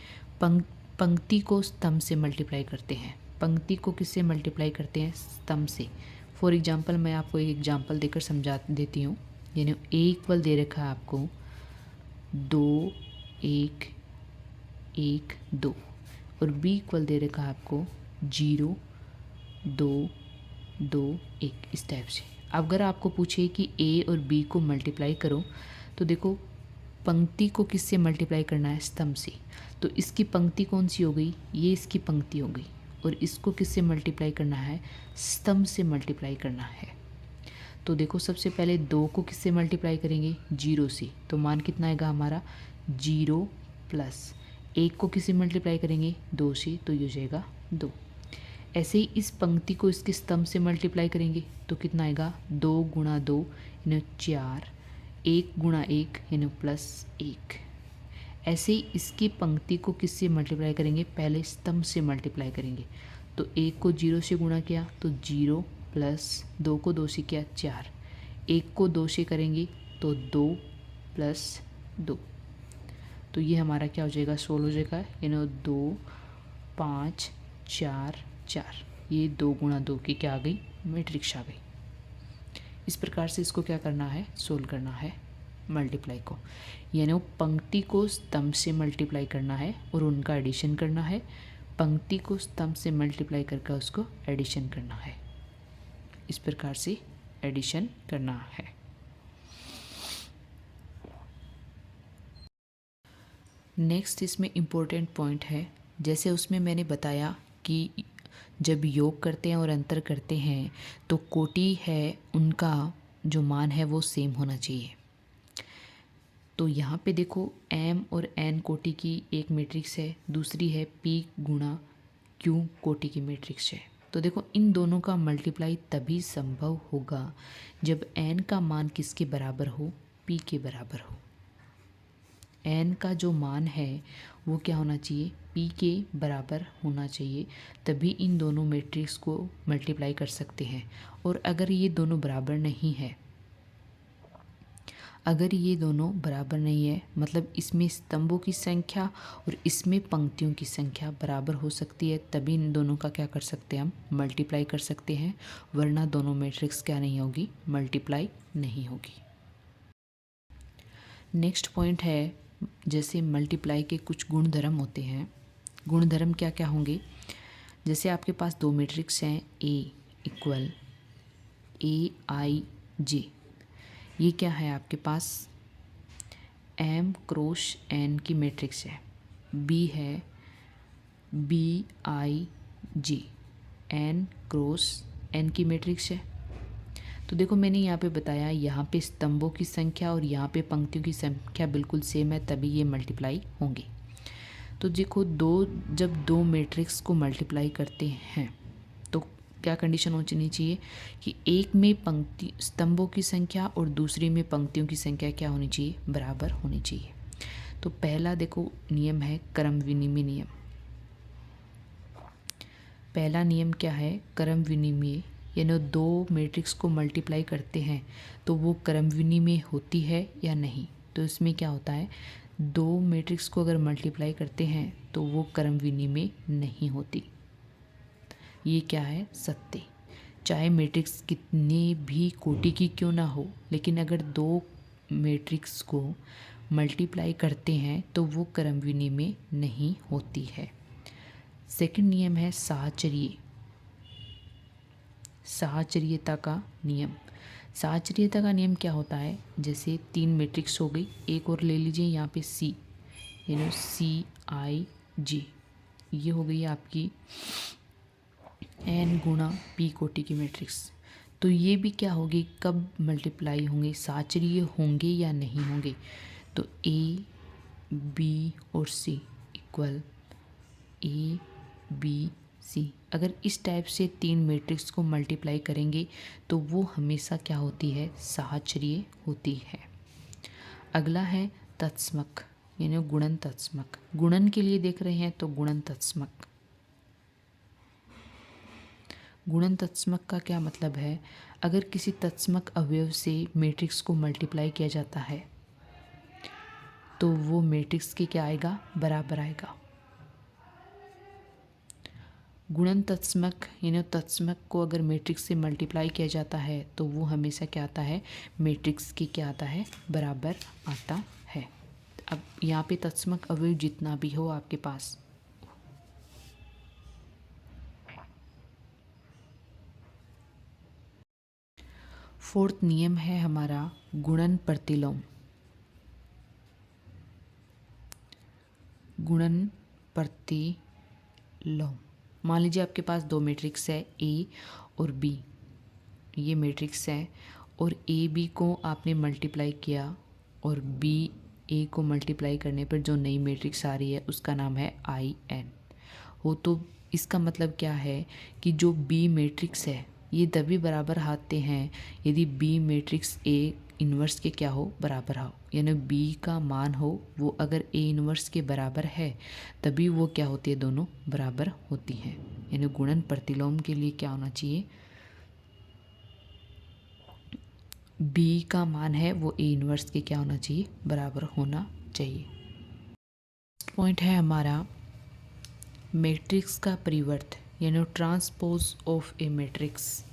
पंक्ति को स्तंभ से मल्टीप्लाई करते हैं। पंक्ति को किससे मल्टीप्लाई करते हैं, स्तंभ से। फॉर एग्जांपल मैं आपको एक एग्जांपल देकर समझा देती हूँ। यानी ए इक्वल दे रखा है आपको 2 1 1 2 और बी इक्वल दे रखा है आपको 0 2 2 1, इस टाइप से। अगर आपको पूछे कि ए और बी को मल्टीप्लाई करो तो देखो पंक्ति को किससे मल्टीप्लाई करना है, स्तंभ से। तो इसकी पंक्ति कौन सी हो गई, ये इसकी पंक्ति हो गई और इसको किससे मल्टीप्लाई करना है, स्तंभ से मल्टीप्लाई करना है। तो देखो सबसे पहले 2 को किससे मल्टीप्लाई करेंगे, 0 से। तो मान कितना आएगा हमारा 0 प्लस 1 को किससे मल्टीप्लाई करेंगे, 2 से, तो ये हो जाएगा 2। ऐसे ही इस पंक्ति को इसके स्तंभ से मल्टीप्लाई करेंगे तो कितना आएगा 2 गुणा 2 यानी 4, 1 गुणा 1 यानी +1। ऐसे ही इसकी पंक्ति को किससे मल्टीप्लाई करेंगे, पहले स्तंभ से मल्टीप्लाई करेंगे। तो 1 को 0 से गुणा किया तो 0 प्लस 2 को 2 से किया 4, 1 को 2 से करेंगे तो 2 प्लस 2। तो ये हमारा क्या हो जाएगा, 16 हो जाएगा। यानी 2 5 4 4, ये 2 गुणा 2 की क्या आ गई, मैट्रिक्स आ गई। इस प्रकार से इसको क्या करना है, सोल्व करना है मल्टीप्लाई को। यानी वो पंक्ति को स्तंभ से मल्टीप्लाई करना है और उनका एडिशन करना है, पंक्ति को स्तंभ से मल्टीप्लाई करके उसको एडिशन करना है। इस प्रकार से एडिशन करना है। नेक्स्ट इसमें इम्पोर्टेंट पॉइंट है, जैसे उसमें मैंने बताया कि जब योग करते हैं और अंतर करते हैं तो कोटि है उनका जो मान है वो सेम होना चाहिए। तो यहाँ पे देखो एम और एन कोटि की एक मैट्रिक्स है, दूसरी है पी गुणा क्यू कोटि की मैट्रिक्स है। तो देखो इन दोनों का मल्टीप्लाई तभी संभव होगा जब एन का मान किसके बराबर हो, पी के बराबर हो। एन का जो मान है वो क्या होना चाहिए, पी के बराबर होना चाहिए, तभी इन दोनों मैट्रिक्स को मल्टीप्लाई कर सकते हैं। और अगर ये दोनों बराबर नहीं है, अगर ये दोनों बराबर नहीं है मतलब इसमें स्तंभों की संख्या और इसमें पंक्तियों की संख्या बराबर हो सकती है, तभी इन दोनों का क्या कर सकते हैं, हम मल्टीप्लाई कर सकते हैं, वरना दोनों मैट्रिक्स क्या नहीं होगी, मल्टीप्लाई नहीं होगी। नेक्स्ट पॉइंट है, जैसे मल्टीप्लाई के कुछ गुणधर्म होते हैं। गुणधर्म क्या क्या होंगे, जैसे आपके पास 2 मैट्रिक्स हैं ए इक्वल AIJ, ये क्या है आपके पास M क्रॉस N की मैट्रिक्स है। बी है BIG, N क्रॉस N की मैट्रिक्स है। तो देखो मैंने यहाँ पे बताया, यहाँ पे स्तंभों की संख्या और यहाँ पे पंक्तियों की संख्या बिल्कुल सेम है, तभी ये मल्टीप्लाई होंगे। तो देखो जब दो मैट्रिक्स को मल्टीप्लाई करते हैं तो क्या कंडीशन होनी चाहिए कि एक में पंक्ति स्तंभों की संख्या और दूसरी में पंक्तियों की संख्या क्या होनी चाहिए, बराबर होनी चाहिए। तो पहला देखो नियम है क्रम विनिमय नियम। पहला नियम क्या है, क्रम विनिमय, यानी दो मैट्रिक्स को मल्टीप्लाई करते हैं तो वो क्रम विनिमय होती है या नहीं। तो इसमें क्या होता है, दो मैट्रिक्स को अगर मल्टीप्लाई करते हैं तो वो क्रम विनिमय नहीं होती। ये क्या है, सत्य। चाहे मैट्रिक्स कितने भी कोटि की क्यों ना हो, लेकिन अगर दो मैट्रिक्स को मल्टीप्लाई करते हैं तो वो क्रम विनिमय नहीं होती है। सेकंड नियम है साहचर्यता का नियम। साहचर्यता का नियम क्या होता है, जैसे तीन मैट्रिक्स हो गई, एक और ले लीजिए यहाँ पे C, यानी CIG, ये हो गई आपकी N गुणा P कोटि की मैट्रिक्स। तो ये भी क्या होगी, कब मल्टीप्लाई होंगे, साहचर्य होंगे या नहीं होंगे। तो A, B और C equal A, B, C, अगर इस टाइप से तीन मैट्रिक्स को मल्टीप्लाई करेंगे तो वो हमेशा क्या होती है, साहचर्य होती है। अगला है तत्समक, यानी गुणन तत्समक। गुणन के लिए देख रहे हैं तो गुणन तत्समक। गुणन तत्समक का क्या मतलब है, अगर किसी तत्समक अवयव से मैट्रिक्स को मल्टीप्लाई किया जाता है तो वो मैट्रिक्स के क्या आएगा, बराबर आएगा। गुणन तत्समक यानी तत्समक को अगर मैट्रिक्स से मल्टीप्लाई किया जाता है तो वो हमेशा क्या आता है, मैट्रिक्स के क्या आता है, बराबर आता है। अब यहाँ पे तत्समक अवयव जितना भी हो आपके पास, फोर्थ नियम है हमारा गुणन प्रतिलोम। गुणन प्रतिलोम, मान लीजिए आपके पास दो मैट्रिक्स है A और B, ये मैट्रिक्स है और AB को आपने मल्टीप्लाई किया और BA को मल्टीप्लाई करने पर जो नई मैट्रिक्स आ रही है उसका नाम है IN हो। तो इसका मतलब क्या है कि जो B मैट्रिक्स है ये तभी बराबर आते हैं यदि B मैट्रिक्स A इन्वर्स के क्या हो, बराबर हो, यानी B का मान हो वो अगर A इन्वर्स के बराबर है तभी वो क्या होती है, दोनों बराबर होती हैं। यानी गुणन प्रतिलोम के लिए क्या होना चाहिए, B का मान है वो A इन्वर्स के क्या होना चाहिए, बराबर होना चाहिए। पॉइंट है हमारा मैट्रिक्स का परिवर्त, यानी ट्रांसपोज ऑफ ए मैट्रिक्स।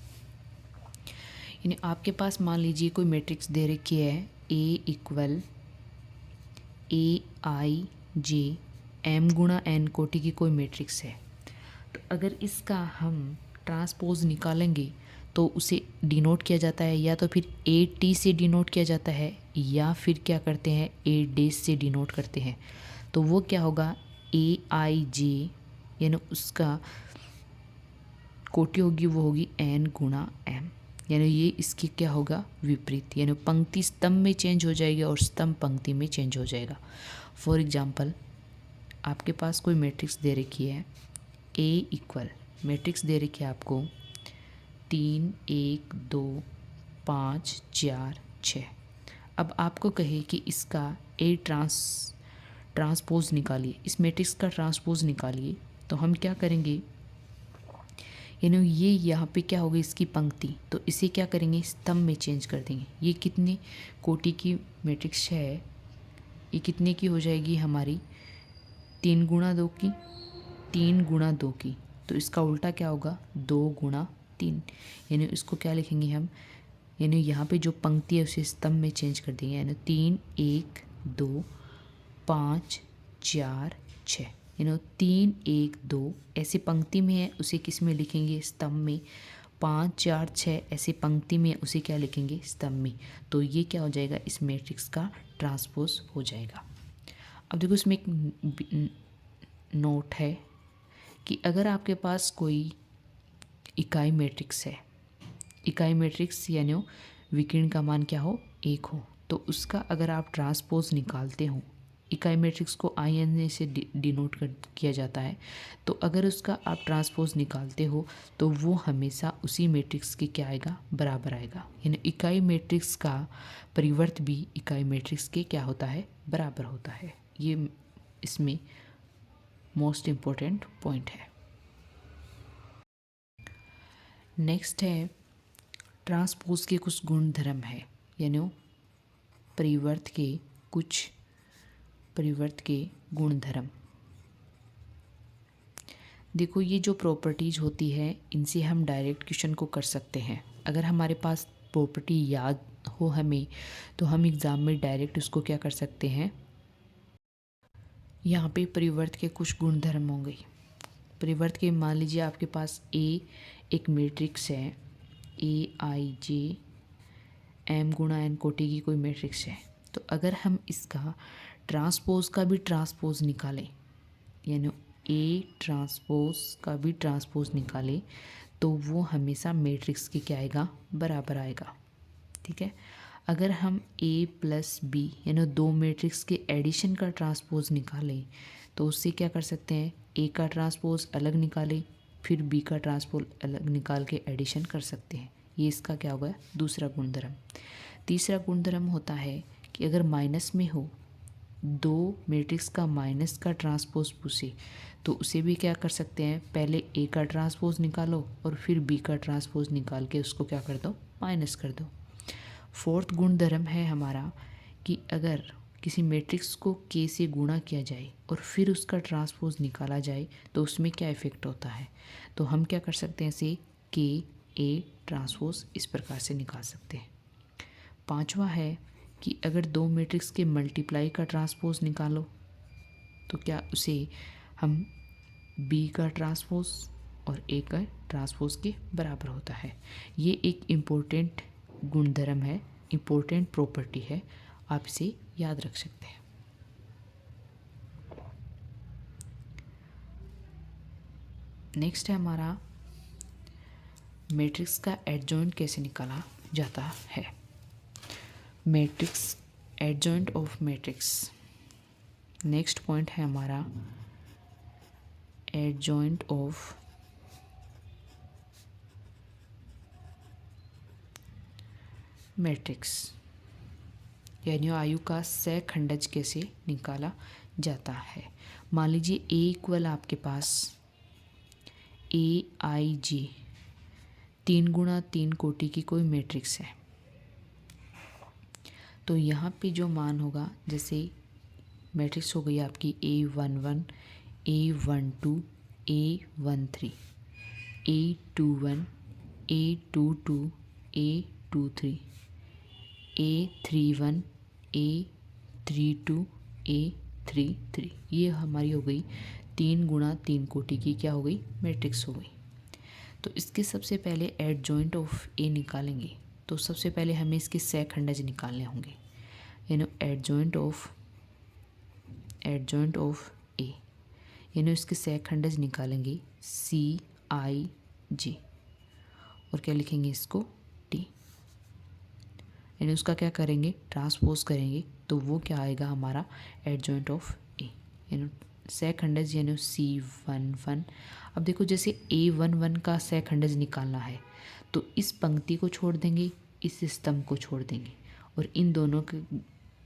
यानी आपके पास मान लीजिए कोई मैट्रिक्स दे रखी है A इक्वल AIJ M गुणा N कोटि की कोई मैट्रिक्स है। तो अगर इसका हम ट्रांसपोज निकालेंगे तो उसे डिनोट किया जाता है या तो फिर AT से डिनोट किया जाता है या फिर क्या करते हैं, A डैश से डिनोट करते हैं। तो वो क्या होगा, AIJ यानी उसका कोटि होगी वो होगी N गुणा M, यानी ये इसकी क्या होगा, विपरीत, यानी पंक्ति स्तंभ में चेंज हो जाएगी और स्तंभ पंक्ति में चेंज हो जाएगा। फॉर एग्जांपल आपके पास कोई मैट्रिक्स दे रखी है A इक्वल, मैट्रिक्स दे रखी है आपको 3 1 2 5 4 6। अब आपको कहे कि इसका A ट्रांसपोज निकालिए, इस मैट्रिक्स का ट्रांसपोज निकालिए। तो हम क्या करेंगे, यानी ये यहाँ पे क्या होगी, इसकी पंक्ति, तो इसे क्या करेंगे, स्तंभ में चेंज कर देंगे। ये कितने कोटि की मैट्रिक्स है, ये कितने की हो जाएगी हमारी, 3 गुणा 2 की, 3 गुणा 2 की। तो इसका उल्टा क्या होगा, 2 गुणा 3, यानी इसको क्या लिखेंगे हम, यानी यहाँ पे जो पंक्ति है उसे स्तंभ में चेंज कर देंगे। यानी 3 1 2 5 4 6, यानी 3 1 2 ऐसी पंक्ति में है उसे किस में लिखेंगे, स्तंभ में। 5 4 6 ऐसी पंक्ति में उसे क्या लिखेंगे, स्तंभ में। तो ये क्या हो जाएगा, इस मैट्रिक्स का ट्रांसपोज हो जाएगा। अब देखो इसमें एक नोट है, कि अगर आपके पास कोई इकाई मैट्रिक्स है, इकाई मैट्रिक्स यानी विकर्ण का मान क्या हो, 1 हो, तो उसका अगर आप ट्रांसपोज निकालते हो, इकाई मैट्रिक्स को IN से डिनोट किया जाता है, तो अगर उसका आप ट्रांसपोज निकालते हो तो वो हमेशा उसी मैट्रिक्स के क्या आएगा, बराबर आएगा। यानी इकाई मैट्रिक्स का परिवर्त भी इकाई मैट्रिक्स के क्या होता है, बराबर होता है। ये इसमें मोस्ट इम्पोर्टेंट पॉइंट है। नेक्स्ट है ट्रांसपोज के कुछ गुणधर्म है, यानी परिवर्त के गुणधर्म। देखो ये जो प्रॉपर्टीज होती है इनसे हम डायरेक्ट क्वेश्चन को कर सकते हैं। अगर हमारे पास प्रॉपर्टी याद हो हमें, तो हम एग्ज़ाम में डायरेक्ट उसको क्या कर सकते हैं। यहाँ पे परिवर्त के कुछ गुणधर्म होंगे। परिवर्त के मान लीजिए आपके पास ए एक मैट्रिक्स है, AIJ M गुणा N कोटि की कोई मैट्रिक्स है, तो अगर हम इसका ट्रांसपोज का भी ट्रांसपोज निकालें, यानी A ट्रांसपोज का भी ट्रांसपोज निकालें, तो वो हमेशा मैट्रिक्स के क्या आएगा, बराबर आएगा। ठीक है। अगर हम A प्लस B यानी दो मैट्रिक्स के एडिशन का ट्रांसपोज निकालें, तो उससे क्या कर सकते हैं, A का ट्रांसपोज अलग निकालें, फिर B का ट्रांसपोज अलग निकाल के एडिशन कर सकते हैं। ये इसका क्या होगा, दूसरा गुणधर्म। तीसरा गुणधर्म होता है कि अगर माइनस में हो, दो मैट्रिक्स का माइनस का ट्रांसपोज पूछे, तो उसे भी क्या कर सकते हैं, पहले A का ट्रांसपोज निकालो और फिर B का ट्रांसपोज निकाल के उसको क्या कर दो, माइनस कर दो। फोर्थ गुणधर्म है हमारा कि अगर किसी मैट्रिक्स को K से गुणा किया जाए और फिर उसका ट्रांसपोज निकाला जाए, तो उसमें क्या इफेक्ट होता है, तो हम क्या कर सकते हैं, इसे KA ट्रांसपोज इस प्रकार से निकाल सकते हैं। पांचवा है कि अगर दो मैट्रिक्स के मल्टीप्लाई का ट्रांसपोज निकालो, तो क्या उसे हम B का ट्रांसपोज और A का ट्रांसपोज के बराबर होता है। ये एक इम्पोर्टेंट गुणधर्म है, इम्पोर्टेंट प्रॉपर्टी है, आप इसे याद रख सकते हैं। नेक्स्ट है हमारा मैट्रिक्स का एडजॉइंट कैसे निकाला जाता है। Matrix, adjoint of matrix. Next point है हमारा एडजॉइंट ऑफ मैट्रिक्स, यानी आयु का सहखंडज कैसे निकाला जाता है। मान लीजिए A इक्वल आपके पास AIJ 3 गुणा 3 कोटि की कोई मैट्रिक्स है, तो यहाँ पे जो मान होगा, जैसे मैट्रिक्स हो गई आपकी A11 A12 A13 A21 A22 A23 A31 A32 A33, ये हमारी हो गई 3 गुणा 3 कोटि की क्या हो गई, मैट्रिक्स हो गई। तो इसके सबसे पहले एडजॉइंट ऑफ A निकालेंगे, तो सबसे पहले हमें इसके सहखंडज निकालने होंगे, यानी एडजॉइंट ऑफ A, यानी इसके सहखंडज निकालेंगे CIJ और क्या लिखेंगे इसको T, यानी उसका क्या करेंगे, ट्रांसपोज करेंगे, तो वो क्या आएगा हमारा एडजॉइंट ऑफ A, यानी सहखंडज यानी C11। अब देखो जैसे A11 का सहखंडज निकालना है, तो इस पंक्ति को छोड़ देंगे, इस स्तंभ को छोड़ देंगे और इन दोनों के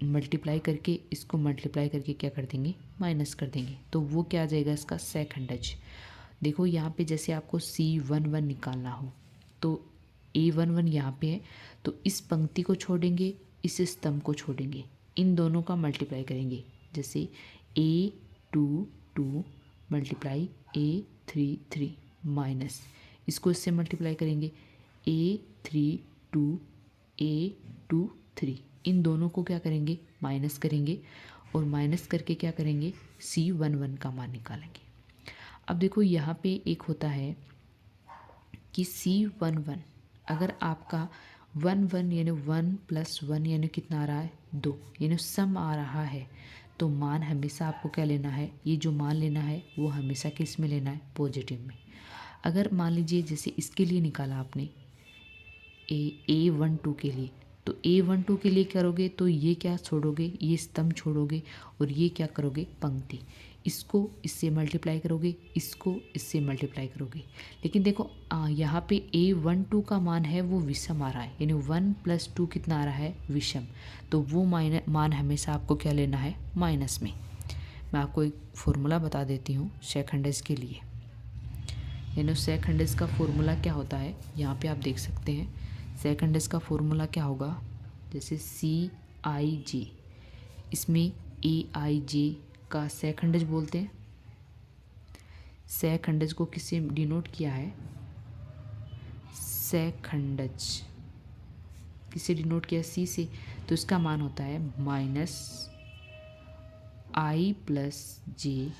मल्टीप्लाई करके, इसको मल्टीप्लाई करके क्या कर देंगे, माइनस कर देंगे, तो वो क्या आ जाएगा इसका सहखंडज। देखो यहाँ पे जैसे आपको C11 निकालना हो, तो A11 यहाँ पे है, तो इस पंक्ति को छोड़ेंगे, इस स्तंभ को छोड़ेंगे, इन दोनों का मल्टीप्लाई करेंगे, जैसे A22 मल्टीप्लाई A33 माइनस, इसको इससे मल्टीप्लाई करेंगे A32 A23, इन दोनों को क्या करेंगे, माइनस करेंगे और माइनस करके क्या करेंगे, C11 का मान निकालेंगे। अब देखो यहाँ पे एक होता है कि C11 अगर आपका 1 1 यानी 1 + 1 यानी कितना आ रहा है, 2, यानी सम आ रहा है, तो तो मान हमेशा आपको क्या लेना है, ये जो मान लेना है वो हमेशा किस में लेना है, पॉजिटिव में। अगर मान लीजिए जैसे इसके लिए निकाला आपने A12 के लिए, तो A12 के लिए करोगे तो ये क्या छोड़ोगे, ये स्तंभ छोड़ोगे और ये क्या करोगे, पंक्ति। इसको इससे मल्टीप्लाई करोगे, इसको इससे मल्टीप्लाई करोगे। लेकिन देखो यहाँ पे A12 का मान है वो विषम आ रहा है, यानी 1 + 2 कितना आ रहा है, विषम। तो वो मान हमेशा आपको क्या लेना है, माइनस में। मैं आपको एक फॉर्मूला बता देती हूँ सेकंड्स के लिए। यानी सेकंड्स का फॉर्मूला क्या होता है, यहाँ पे आप देख सकते हैं। सेकंड्स का फॉर्मूला क्या होगा, जैसे CIJ, इसमें AIJ का सेकंड्स बोलते हैं। सेकंड्स को किससे डिनोट किया है, सेकंड्स किससे डिनोट किया, C से। तो इसका मान होता है -I + J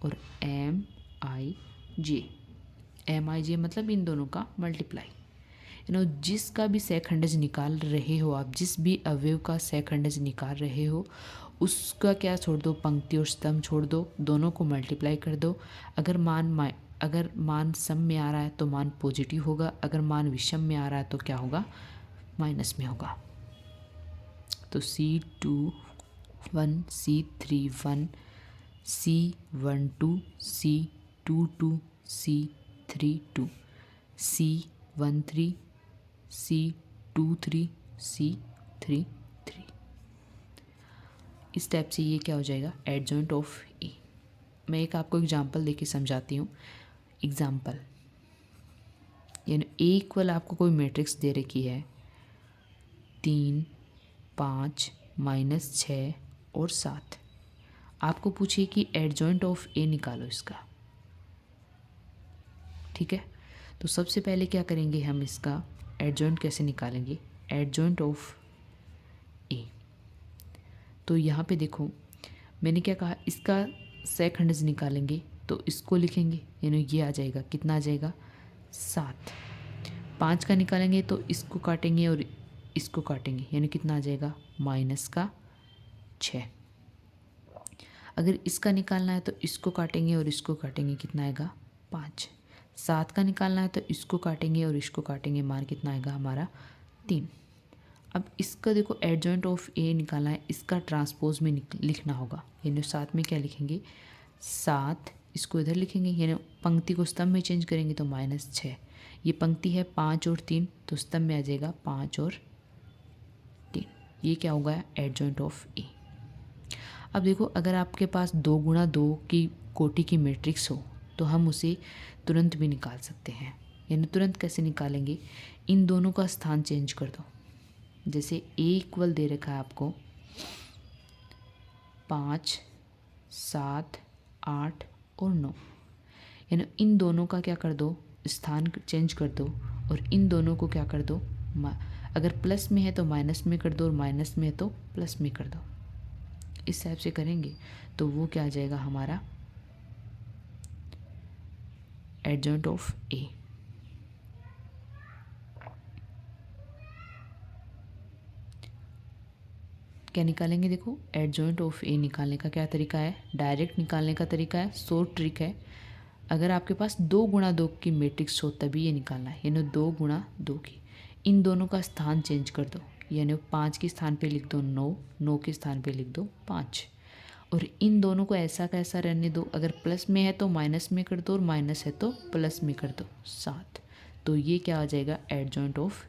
और MIJ। MIJ मतलब इन दोनों का मल्टीप्लाई। जिसका भी सेकंड्स निकाल रहे हो आप, जिस भी अवयव का सेकंड्स निकाल रहे हो, उसका क्या छोड़ दो, पंक्ति और स्तंभ छोड़ दो, दोनों को मल्टीप्लाई कर दो। अगर मान सम में आ रहा है तो मान पॉजिटिव होगा, अगर मान विषम में आ रहा है तो क्या होगा, माइनस में होगा। तो C21 C31 C12 C22 C32 C13 C23 C33। इस टाइप से ये क्या हो जाएगा, एडजॉइंट ऑफ ए। मैं एक आपको एग्जांपल देके समझाती हूँ। एग्जांपल यानी ए इक्वल आपको कोई मैट्रिक्स दे रखी है 3 5 -6 और 7। आपको पूछिए कि एडजॉइंट ऑफ ए निकालो इसका। ठीक है, तो सबसे पहले क्या करेंगे, हम इसका एडजॉइंट कैसे निकालेंगे, एडजॉइंट ऑफ ए। तो यहाँ पे देखो मैंने क्या कहा, इसका सेकंड्स निकालेंगे तो इसको लिखेंगे, यानी ये आ जाएगा, कितना आ जाएगा, 7। 5 का निकालेंगे तो इसको काटेंगे और इसको काटेंगे, यानी कितना आ जाएगा, -6। अगर इसका निकालना है तो इसको काटेंगे और इसको काटेंगे, कितना आएगा, 5। 7 का निकालना है तो इसको काटेंगे और इसको काटेंगे, मान कितना आएगा हमारा, 3। अब इसका देखो एडजॉइंट ऑफ ए निकालना है, इसका ट्रांसपोज में लिखना होगा, यानी साथ में क्या लिखेंगे, 7, इसको इधर लिखेंगे, यानी पंक्ति को स्तंभ में चेंज करेंगे तो -6। ये पंक्ति है 5 और 3, तो स्तंभ में आ जाएगा 5 और 3। ये क्या होगा, एडजॉइंट ऑफ ए। अब देखो अगर आपके पास 2 × 2 की कोटि की मैट्रिक्स हो तो हम उसे तुरंत भी निकाल सकते हैं। यानी तुरंत कैसे निकालेंगे, इन दोनों का स्थान चेंज कर दो। जैसे ए इक्वल दे रखा है आपको 5 7 8 और 9, यानी इन दोनों का क्या कर दो, स्थान चेंज कर दो और इन दोनों को क्या कर दो, अगर प्लस में है तो माइनस में कर दो और माइनस में है तो प्लस में कर दो। इस टाइप से करेंगे तो वो क्या आ जाएगा हमारा, एडजॉइंट ऑफ ए। क्या निकालेंगे, देखो एडजॉइंट ऑफ ए निकालने का क्या तरीका है, डायरेक्ट निकालने का तरीका है, शॉर्ट ट्रिक है। अगर आपके पास 2 × 2 की मैट्रिक्स हो तभी ये निकालना है, यानी 2 × 2 की। इन दोनों का स्थान चेंज कर दो, यानी 5 के स्थान पे लिख दो 9, 9 के स्थान पे लिख दो 5, और इन दोनों को ऐसा का ऐसा रहने दो। अगर प्लस में है तो माइनस में कर दो और माइनस है तो प्लस में कर दो 7। तो ये क्या आ जाएगा, एडजॉइंट ऑफ